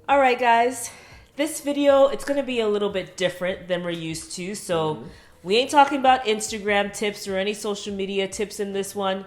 All right, guys. This video, it's going to be a little bit different than we're used to. So we ain't talking about Instagram tips or any social media tips in this one.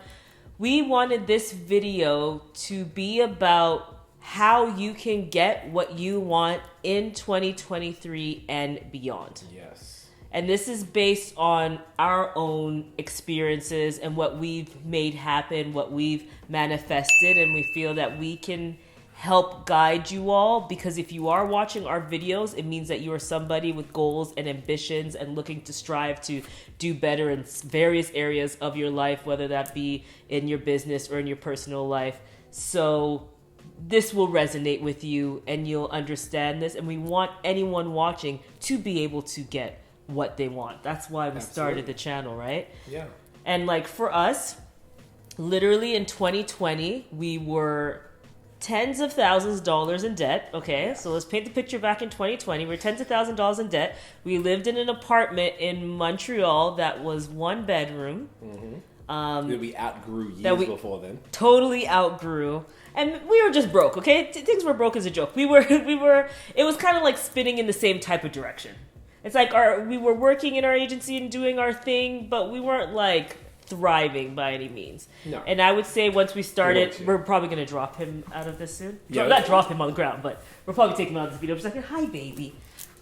We wanted this video to be about how you can get what you want in 2023 and beyond. Yes. And this is based on our own experiences and what we've made happen, what we've manifested, and we feel that we can help guide you all, because if you are watching our videos, it means that you are somebody with goals and ambitions and looking to strive to do better in various areas of your life, whether that be in your business or in your personal life. So this will resonate with you and you'll understand this, and we want anyone watching to be able to get what they want. That's why we started the channel, right? Yeah. And like for us, literally in 2020, we were tens of thousands of dollars in debt. Okay, so let's paint the picture. Back in 2020, we were tens of thousands of dollars in debt. We lived in an apartment in Montreal that was one bedroom. That we outgrew years before then. Totally outgrew. And we were just broke, okay? Things were broke as a joke. It was kind of like spinning in the same type of direction. It's like we were working in our agency and doing our thing, but we weren't like thriving by any means. No. And I would say once we started, we're probably going to drop him out of this soon. Yeah. Not drop him on the ground, but we're probably taking him out of this video. Just like, hi, baby.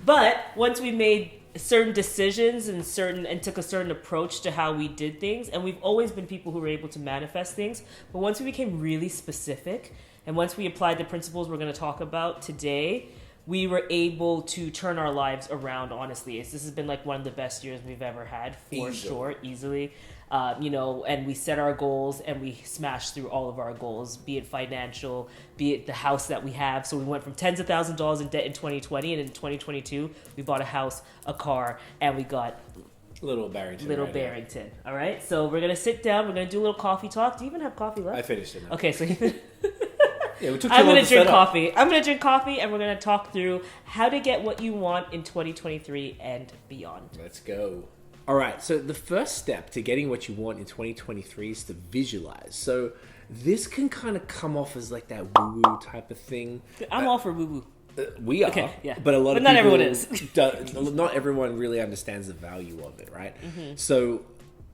But once we made certain decisions and took a certain approach to how we did things, and we've always been people who were able to manifest things, but once we became really specific, and once we applied the principles we're going to talk about today, we were able to turn our lives around, honestly. This has been like one of the best years we've ever had, for sure, easily. And we set our goals and we smashed through all of our goals, be it financial, be it the house that we have. So we went from tens of thousands of dollars in debt in 2020, and in 2022, we bought a house, a car, and we got Little Barrington. Barrington. All right. So we're going to sit down. We're going to do a little coffee talk. Do you even have coffee left? I finished it now. Okay. So yeah, we took I'm going to drink coffee. I'm going to drink coffee, and we're going to talk through how to get what you want in 2023 and beyond. Let's go. All right, so the first step to getting what you want in 2023 is to visualize. So this can kind of come off as like that woo-woo type of thing. I'm all for woo-woo. We are, okay, yeah. But not everyone is. Not everyone really understands the value of it, right? Mm-hmm. So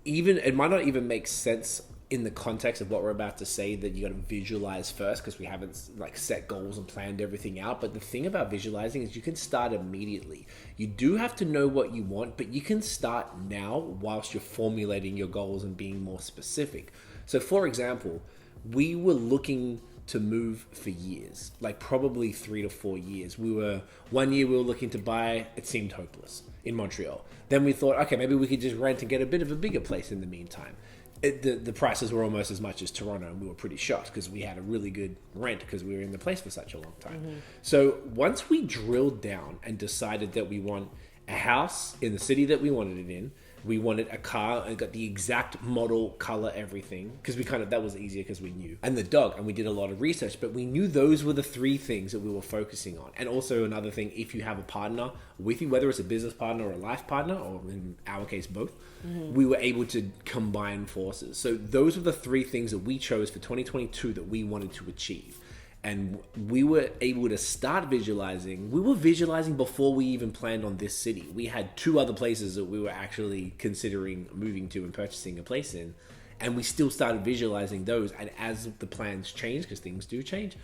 it might not even make sense in the context of what we're about to say that you got to visualize first, because we haven't like set goals and planned everything out. But the thing about visualizing is you can start immediately. You do have to know what you want, but you can start now whilst you're formulating your goals and being more specific. So for example, we were looking to move for years, like probably 3 to 4 years. One year we were looking to buy, it seemed hopeless, in Montreal. Then we thought, okay, maybe we could just rent and get a bit of a bigger place in the meantime. The prices were almost as much as Toronto, and we were pretty shocked because we had a really good rent because we were in the place for such a long time. Mm-hmm. So once we drilled down and decided that we want a house in the city that we wanted it in, we wanted a car and got the exact model, color, everything, because that was easier because we knew. And the dog, and we did a lot of research, but we knew those were the 3 things that we were focusing on. And also another thing, if you have a partner with you, whether it's a business partner or a life partner, or in our case, both, we were able to combine forces. So those were the 3 things that we chose for 2022 that we wanted to achieve. And we were able to start visualizing. We were visualizing before we even planned on this city. We had 2 other places that we were actually considering moving to and purchasing a place in. And we still started visualizing those. And as the plans changed, because things do change,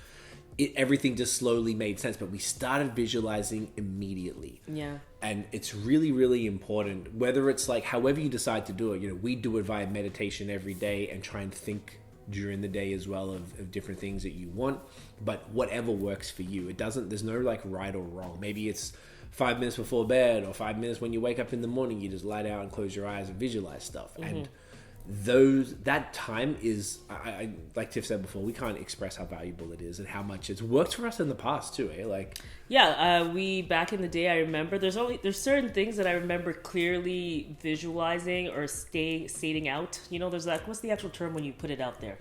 everything just slowly made sense. But we started visualizing immediately. Yeah. And it's really, really important, whether it's like however you decide to do it. We do it via meditation every day and try and think during the day as well of different things that you want, but whatever works for you. There's no like right or wrong. Maybe it's 5 minutes before bed, or 5 minutes when you wake up in the morning, you just lie down and close your eyes and visualize stuff. Mm-hmm. And that time is, I like Tiff said before, we can't express how valuable it is and how much it's worked for us in the past too, eh? Like, yeah, we back in the day, I remember there's certain things that I remember clearly visualizing or stating out. There's like, what's the actual term when you put it out there?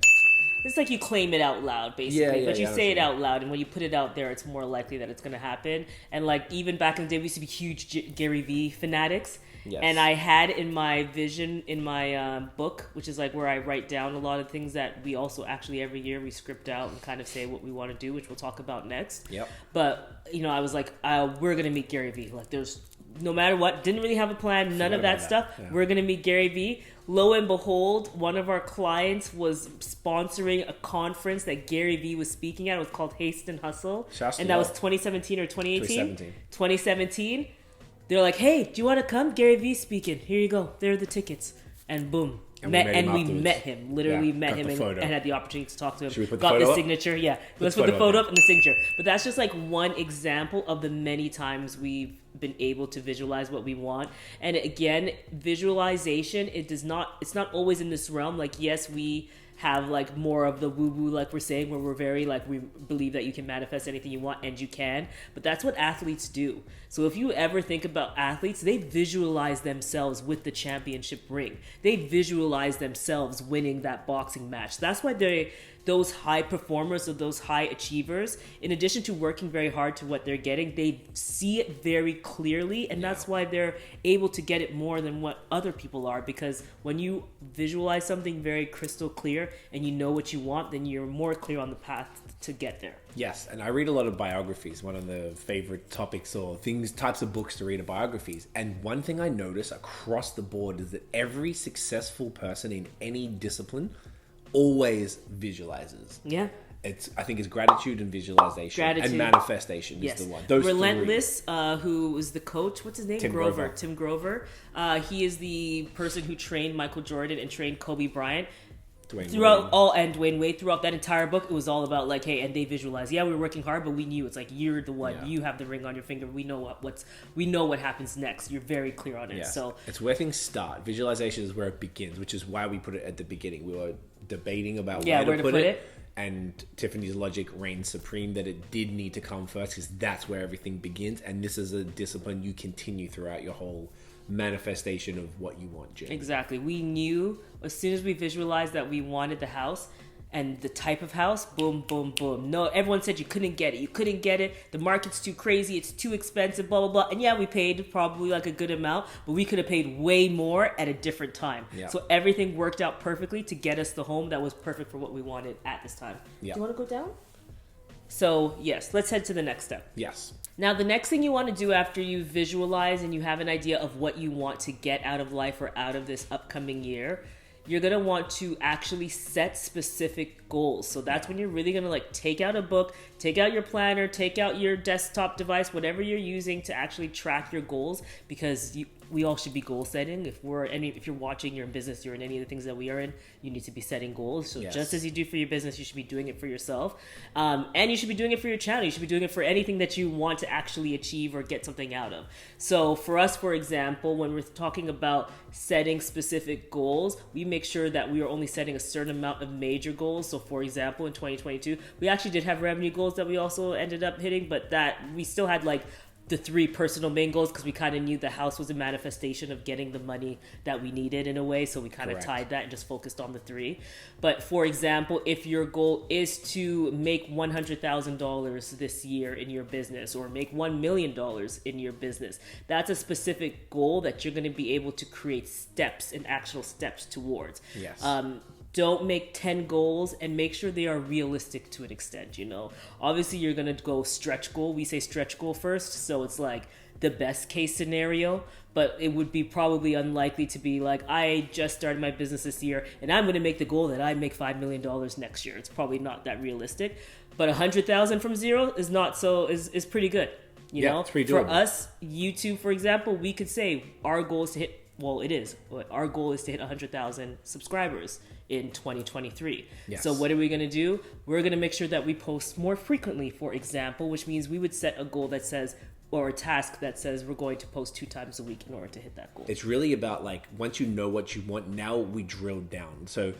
It's like you claim it out loud, basically. Yeah, But you yeah, say it sure. out loud, and when you put it out there, it's more likely that it's going to happen. And like even back in the day, we used to be huge Gary Vee fanatics. Yes. And I had in my vision, in my book, which is like where I write down a lot of things that we also actually every year we script out and kind of say what we want to do, which we'll talk about next. Yep. But, you know, I was like, we're going to meet Gary Vee. Like there's, no matter what, didn't really have a plan, none of that stuff. Yeah. We're going to meet Gary Vee. Lo and behold, one of our clients was sponsoring a conference that Gary Vee was speaking at. It was called Haste and Hustle. And that was 2017 or 2018? 2017. They're like, hey, do you want to come? Gary Vee's speaking. Here you go. There are the tickets. And boom. And we met him. Literally met him and had the opportunity to talk to him. Should we put the got photo the up? signature. Yeah. Let's put the photo up and the signature. But that's just like one example of the many times we've been able to visualize what we want. And again, visualization, it's not always in this realm. Like, yes, we have like more of the woo-woo, like we're saying, where we're very like, we believe that you can manifest anything you want, and you can. But that's what athletes do. So if you ever think about athletes, they visualize themselves with the championship ring. They visualize themselves winning that boxing match. That's why those high performers or those high achievers, in addition to working very hard to what they're getting, they see it very clearly, and that's why they're able to get it more than what other people are, because when you visualize something very crystal clear and you know what you want, then you're more clear on the path to get there. Yes, and I read a lot of biographies. One of the favorite topics or types of books to read are biographies. And one thing I notice across the board is that every successful person in any discipline always visualizes. Yeah. I think it's gratitude and visualization. And manifestation is the one. Those Relentless, who was the coach, what's his name? Tim Grover. He is the person who trained Michael Jordan and trained Kobe Bryant. Dwayne Wade, throughout that entire book, it was all about like, hey, and they visualize. Yeah, we were working hard, but we knew it's like, you're the one. Yeah. You have the ring on your finger. We know what happens next. You're very clear on it. Yeah. So it's where things start. Visualization is where it begins, which is why we put it at the beginning. We were debating about where to put it. And Tiffany's logic reigned supreme that it did need to come first, because that's where everything begins. And this is a discipline you continue throughout your whole manifestation of what you want, Jim. Exactly. We knew as soon as we visualized that we wanted the house and the type of house, boom, boom, boom. No, everyone said you couldn't get it. The market's too crazy. It's too expensive, blah, blah, blah. And yeah, we paid probably like a good amount, but we could have paid way more at a different time. Yeah. So everything worked out perfectly to get us the home that was perfect for what we wanted at this time. Yeah. Do you want to go down? So yes, let's head to the next step. Yes. Now, the next thing you want to do after you visualize and you have an idea of what you want to get out of life or out of this upcoming year, you're going to want to actually set specific goals. So that's when you're really going to like take out a book, take out your planner, take out your desktop device, whatever you're using to actually track your goals, because we all should be goal setting. If you're watching, you're in business, you're in any of the things that we are in, you need to be setting goals. So just as you do for your business, you should be doing it for yourself. And you should be doing it for your channel. You should be doing it for anything that you want to actually achieve or get something out of. So for us, for example, when we're talking about setting specific goals, we make sure that we are only setting a certain amount of major goals. So for example, in 2022, we actually did have revenue goals that we also ended up hitting, but that we still had like the 3 personal main goals, because we kind of knew the house was a manifestation of getting the money that we needed in a way. So we kind of tied that and just focused on the 3. But for example, if your goal is to make $100,000 this year in your business, or make $1 million in your business, that's a specific goal that you're going to be able to create steps and actual steps towards. Yes. Don't make 10 goals, and make sure they are realistic to an extent, you know. Obviously, you're going to go stretch goal. We say stretch goal first, so it's like the best case scenario, but it would be probably unlikely to be like, I just started my business this year, and I'm going to make the goal that I make $5 million next year. It's probably not that realistic, but 100,000 from zero is is pretty good. You know, it's pretty doable. For us, YouTube, for example, we could say our goal is to hit, our goal is to hit 100,000 subscribers in 2023. Yes. So what are we going to do? We're going to make sure that we post more frequently, for example, which means we would set a goal that says, or a task that says we're going to post 2 times a week in order to hit that goal. It's really about like, once you know what you want, now we drill down. So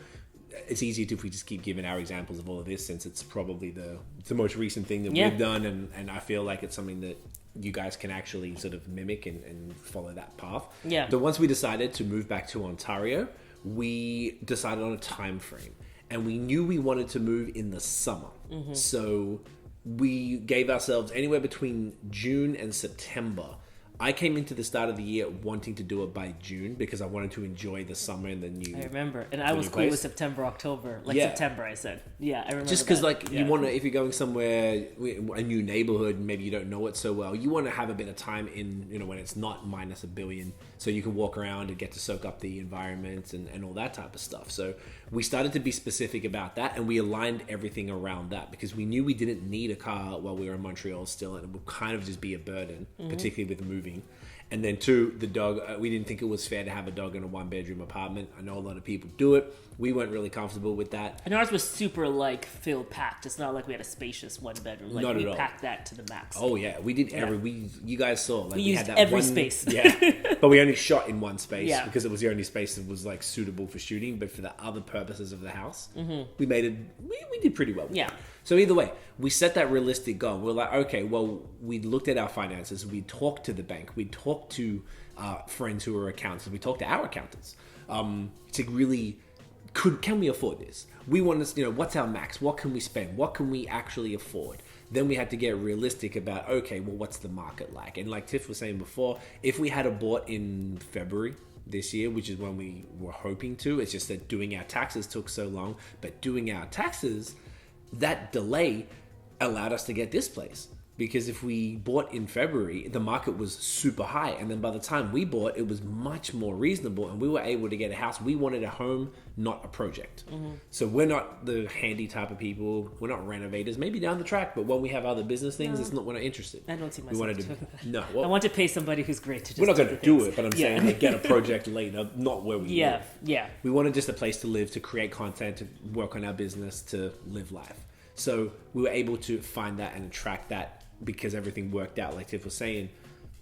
it's easy if we just keep giving our examples of all of this, since it's probably the most recent thing that we've done, and I feel like it's something that you guys can actually sort of mimic and follow that path. Yeah. So once we decided to move back to Ontario, we decided on a time frame. and we knew we wanted to move in the summer. So we gave ourselves anywhere between June and September. I came into the start of the year wanting to do it by June because I wanted to enjoy the summer and the new. I remember, and I was cool with September, October, September. I said, I remember. Just because, you want to, if you're going somewhere, a new neighborhood, and maybe you don't know it so well, you want to have a bit of time in, when it's not minus $1 billion, so you can walk around and get to soak up the environment and all that type of stuff. So we started to be specific about that, and we aligned everything around that because we knew we didn't need a car while we were in Montreal still, and it would kind of just be a burden, particularly with moving. And then 2, the dog, we didn't think it was fair to have a dog in a 1-bedroom apartment. I know a lot of people do it. We weren't really comfortable with that. And ours was super filled packed. It's not like we had a spacious 1-bedroom. Not we at all. Packed that to the max. Oh yeah, we did you guys saw we used had that every one space. But we only shot in one space because it was the only space that was suitable for shooting. But for the other purposes of the house, we made it. We did pretty well. Yeah. So either way, we set that realistic goal. We're like, okay, well, we looked at our finances. We talked to the bank. We talked to friends who are accountants. We talked to our accountants to really. Can we afford this? We want to, what's our max? What can we spend? What can we actually afford? Then we had to get realistic about, okay, well, what's the market like? And like Tiff was saying before, if we had bought in February this year, which is when we were hoping to, it's just that doing our taxes took so long. But doing our taxes, that delay allowed us to get this place. Because if we bought in February, the market was super high. And then by the time we bought, it was much more reasonable. And we were able to get a house. We wanted a home, not a project. So we're not the handy type of people. We're not renovators. Maybe down the track. But when we have other business things, we're not interested. I don't see myself doing that. No. I want to pay somebody who's great to just we're not going to do it, but I'm saying saying get a project later, not where we live. Yeah. We wanted just a place to live, to create content, to work on our business, to live life. So we were able to find that and attract that. Because everything worked out, like Tiff was saying,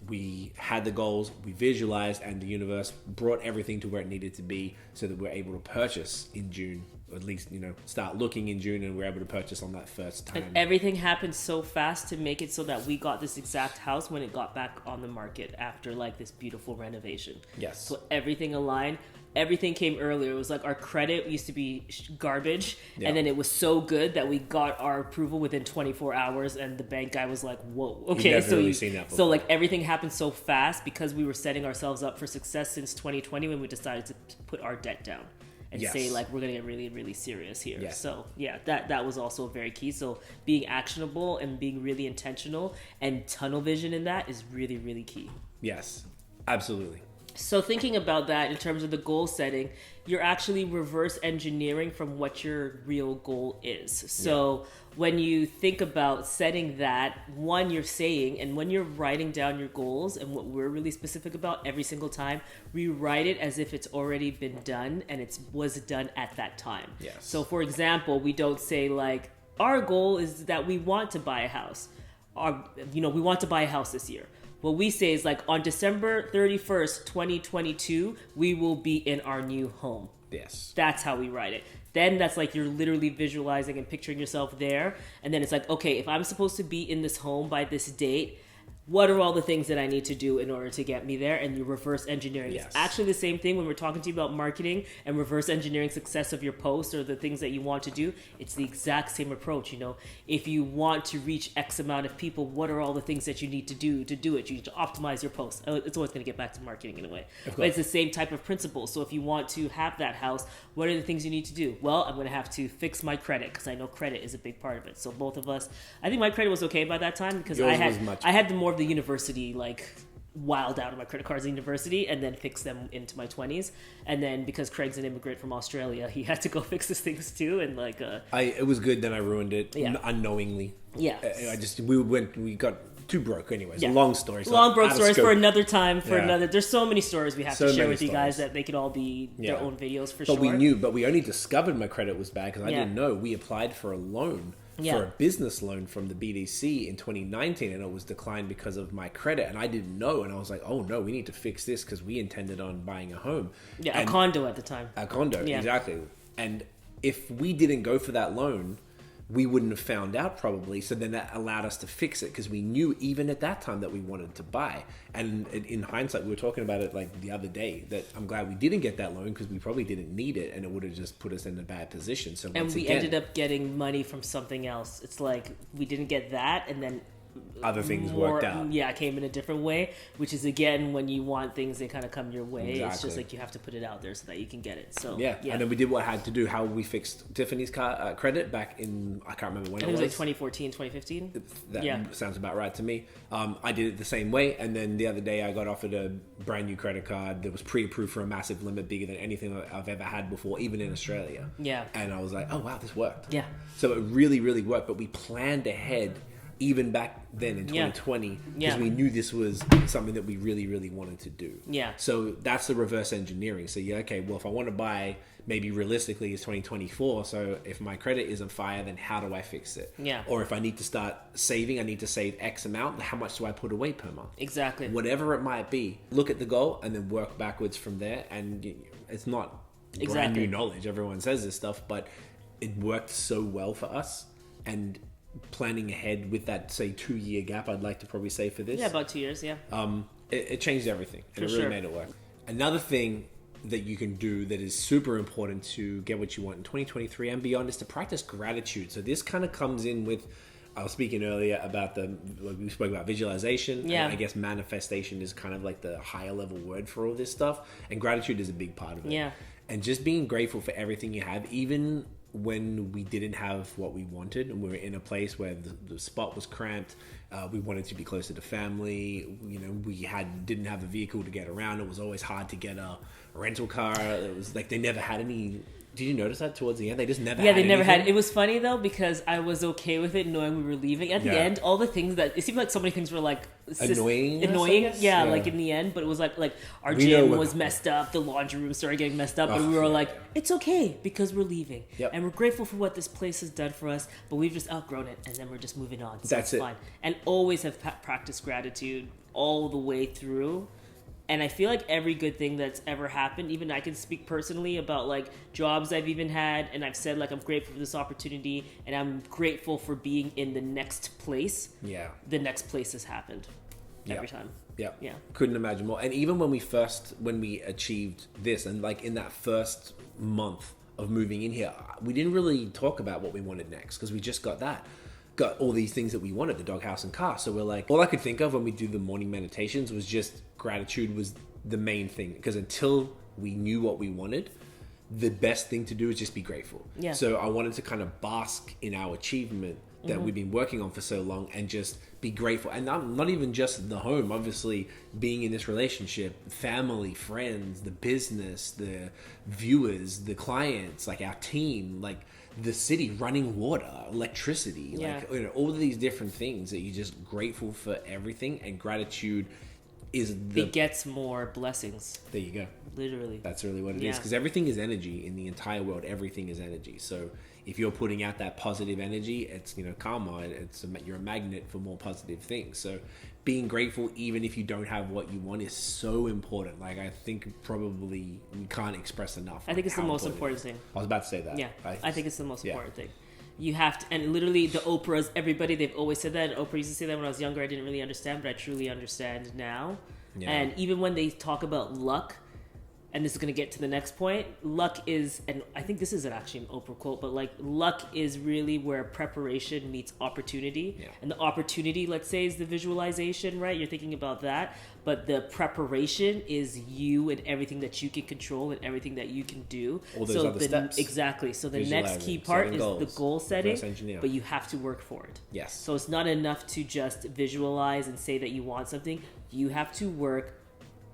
we had the goals, we visualized, and the universe brought everything to where it needed to be so that we're able to purchase in June, or at least, start looking in June, and we're able to purchase on that first time. And everything happened so fast to make it so that we got this exact house when it got back on the market after this beautiful renovation. Yes. So everything aligned. Everything came earlier. It was like our credit used to be garbage, and then it was so good that we got our approval within 24 hours, and the bank guy was like, "Whoa, okay." Never really seen that before. So everything happened so fast because we were setting ourselves up for success since 2020 when we decided to put our debt down and say we're gonna get really, really serious here. Yes. So that was also very key. So being actionable and being really intentional and tunnel vision in that is really, really key. Yes, absolutely. So thinking about that in terms of the goal setting, you're actually reverse engineering from what your real goal is. So when you think about setting that, one, you're saying, and when you're writing down your goals, and what we're really specific about every single time, we write it as if it's already been done and it was done at that time. Yes. So for example, we don't say our goal is that we want to buy a house. We want to buy a house this year. What we say is on December 31st, 2022, we will be in our new home. Yes. That's how we write it. Then that's you're literally visualizing and picturing yourself there. And then it's okay, if I'm supposed to be in this home by this date, what are all the things that I need to do in order to get me there? And you reverse engineering. Yes. It's actually the same thing when we're talking to you about marketing and reverse engineering success of your post or the things that you want to do. It's the exact same approach. If you want to reach X amount of people, what are all the things that you need to do it? You need to optimize your post. It's always going to get back to marketing in a way. But it's the same type of principle. So if you want to have that house, what are the things you need to do? Well, I'm going to have to fix my credit because I know credit is a big part of it. So both of us, I think my credit was okay by that time because I had the more of the university wild out of my credit cards in university and then fix them into my 20s. And then because Craig's an immigrant from Australia, he had to go fix his things too. And it was good. Then I ruined it unknowingly. Yeah. We got too broke anyways. Yeah. Long story. So long broke stories for another time. There's so many stories we have to share with you guys that they could all be their own videos for sure. But we only discovered my credit was bad because I didn't know. We applied for a loan. For a business loan from the BDC in 2019, and it was declined because of my credit, and I didn't know, and I was like, oh no, we need to fix this because we intended on buying a home. A condo at the time. A condo, exactly. And if we didn't go for that loan, we wouldn't have found out probably. So then that allowed us to fix it because we knew even at that time that we wanted to buy. And in hindsight, we were talking about it like the other day that I'm glad we didn't get that loan because we probably didn't need it and it would have just put us in a bad position. So and we ended up getting money from something else. It's like we didn't get that and then other things worked out. Yeah, came in a different way, which is again when you want things, they kind of come your way. Exactly. It's just like you have to put it out there so that you can get it. So yeah. And then we did what I had to do. How we fixed Tiffany's credit back in, I can't remember when it was. Like 2014, 2015. That sounds about right to me. I did it the same way, and then the other day I got offered a brand new credit card that was pre-approved for a massive limit bigger than anything I've ever had before, even in Australia. Yeah. And I was like, oh wow, this worked. Yeah. So it really, really worked. But we planned ahead. Even back then in 2020, because we knew this was something that we really, really wanted to do. Yeah. So that's the reverse engineering. So okay, well, if I want to buy, maybe realistically it's 2024. So if my credit is on fire, then how do I fix it? Yeah. Or if I need to start saving, I need to save X amount. How much do I put away per month? Exactly. Whatever it might be, look at the goal and then work backwards from there. And it's not brand new knowledge. Everyone says this stuff, but it worked so well for us. And planning ahead with that, say, 2-year gap, I'd like to probably say for this. Yeah, about 2 years, yeah. It changed everything. And it really made it work. Another thing that you can do that is super important to get what you want in 2023 and beyond is to practice gratitude. So this kind of comes in with, I was speaking earlier about we spoke about visualization. Yeah. And I guess manifestation is kind of like the higher level word for all this stuff. And gratitude is a big part of it. Yeah. And just being grateful for everything you have, even when we didn't have what we wanted and we were in a place where the spot was cramped, we wanted to be closer to family, we didn't have a vehicle to get around. It was always hard to get a rental car. It was like they never had any. Did you notice that towards the end? They just never had never anything. had. It was funny though because I was okay with it knowing we were leaving. At the end, all the things that it seemed like so many things were like annoying. Yeah, like in the end. But it was like our gym was messed up. The laundry room started getting messed up, and we were like, it's okay because we're leaving, and we're grateful for what this place has done for us. But we've just outgrown it, and then we're just moving on. So That's it's fine. And always have practiced gratitude all the way through. And I feel like every good thing that's ever happened, even I can speak personally about like jobs I've even had, and I've said like I'm grateful for this opportunity, and I'm grateful for being in the next place. Yeah. The next place has happened every time. Yeah. Couldn't imagine more. And even when we achieved this, and like in that first month of moving in here, we didn't really talk about what we wanted next because we just got all these things that we wanted, the doghouse and car. So we're like, all I could think of when we do the morning meditations was just gratitude was the main thing. Because until we knew what we wanted, the best thing to do is just be grateful. Yeah. So I wanted to kind of bask in our achievement that we've been working on for so long and just be grateful. And not even just the home, obviously being in this relationship, family, friends, the business, the viewers, the clients, like our team, like the city, running water, electricity, like all of these different things that you're just grateful for everything. And gratitude begets more blessings. There you go. Literally. That's really what it is. Because everything is energy in the entire world. Everything is energy. So if you're putting out that positive energy, it's, karma. You're a magnet for more positive things. So being grateful, even if you don't have what you want, is so important. Like, I think probably we can't express enough. I think it's the most important thing. I was about to say that. Yeah. I think it's the most important thing. You have to, and literally the Oprahs, everybody, they've always said that. And Oprah used to say that when I was younger. I didn't really understand, but I truly understand now. Yeah. And even when they talk about luck, and this is going to get to the next point, luck is, and I think this is actually an Oprah quote, but like luck is really where preparation meets opportunity. Yeah. And the opportunity, let's say, is the visualization, right? You're thinking about that. But the preparation is you and everything that you can control and everything that you can do. All those other steps. Exactly. So the next key part is the goal setting, but you have to work for it. Yes. So it's not enough to just visualize and say that you want something. You have to work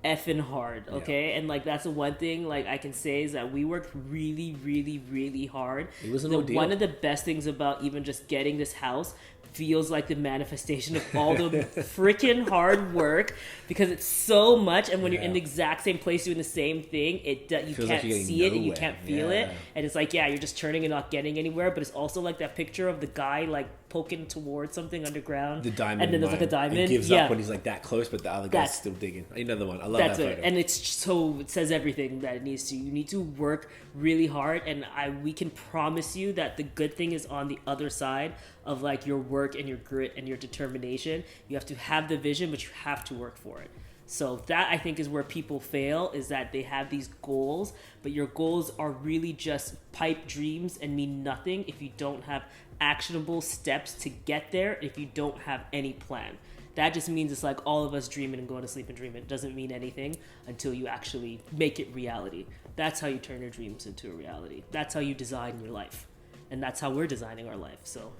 effing hard, okay? And like that's the one thing like I can say is that we worked really, really, really hard. It was an ordeal. One of the best things about even just getting this house feels like the manifestation of all the freaking hard work, because it's so much, and when you're in the exact same place doing the same thing, you can't see it and you can't feel it, and it's like you're just churning and not getting anywhere. But it's also like that picture of the guy like poking towards something underground. The diamond. And then there's like a diamond. He gives up when he's like that close, but the other guy's still digging. Another one. I love that photo. And it's so, it says everything that it needs to. You need to work really hard, and we can promise you that the good thing is on the other side of like your work and your grit and your determination. You have to have the vision, but you have to work for it. So that, I think, is where people fail, is that they have these goals, but your goals are really just pipe dreams and mean nothing if you don't have actionable steps to get there, if you don't have any plan. That just means it's like all of us dreaming and going to sleep and dreaming. It doesn't mean anything until you actually make it reality. That's how you turn your dreams into a reality. That's how you design your life. And that's how we're designing our life. So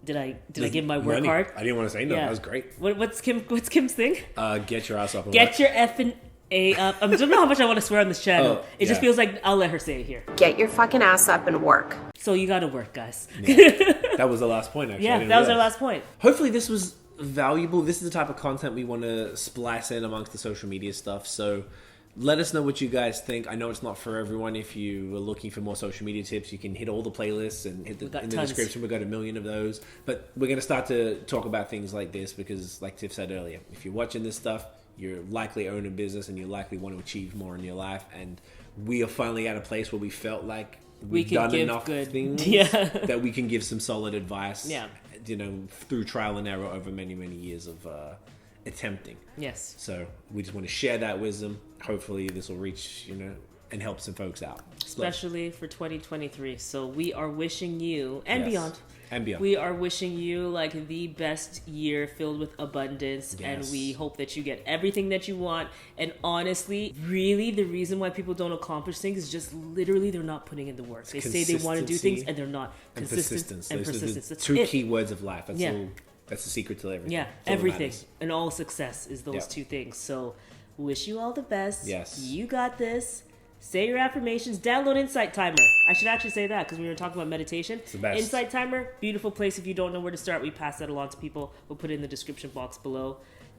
did I give my work hard? I didn't want to say no. Yeah. That was great. What's Kim's thing? Get your ass up. And get your effing A up. I don't know how much I want to swear on this channel. It just feels like I'll let her say it here. Get your fucking ass up and work. So you got to work, guys. Yeah. That was the last point, actually. Yeah, that was our last point. Hopefully this was valuable. This is the type of content we want to splice in amongst the social media stuff. So let us know what you guys think. I know it's not for everyone. If you are looking for more social media tips, you can hit all the playlists and hit in the description. We've got 1 million of those. But we're going to start to talk about things like this because, like Tiff said earlier, if you're watching this stuff, you're likely own a business and you likely want to achieve more in your life. And we are finally at a place where we felt like we've done enough things that we can give some solid advice. Yeah. You know, through trial and error over many, many years of attempting. Yes. So we just want to share that wisdom. Hopefully this will reach, and help some folks out. Especially for 2023. So we are wishing you, and beyond. And beyond. We are wishing you like the best year filled with abundance. Yes. And we hope that you get everything that you want. And honestly, really the reason why people don't accomplish things is just literally they're not putting in the work. They say they want to do things and they're not. Consistent and persistence. That's two key words of life. That's all. That's the secret to everything. Yeah, everything. And all success is those two things. So wish you all the best. Yes. You got this. Say your affirmations. Download Insight Timer. I should actually say that because we were talking about meditation. It's the best. Insight Timer, beautiful place. If you don't know where to start, we pass that along to people. We'll put it in the description box below.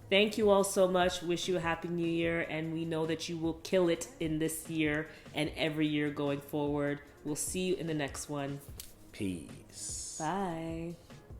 Thank you all so much. Wish you a happy new year. And we know that you will kill it in this year and every year going forward. We'll see you in the next one. Peace. Bye.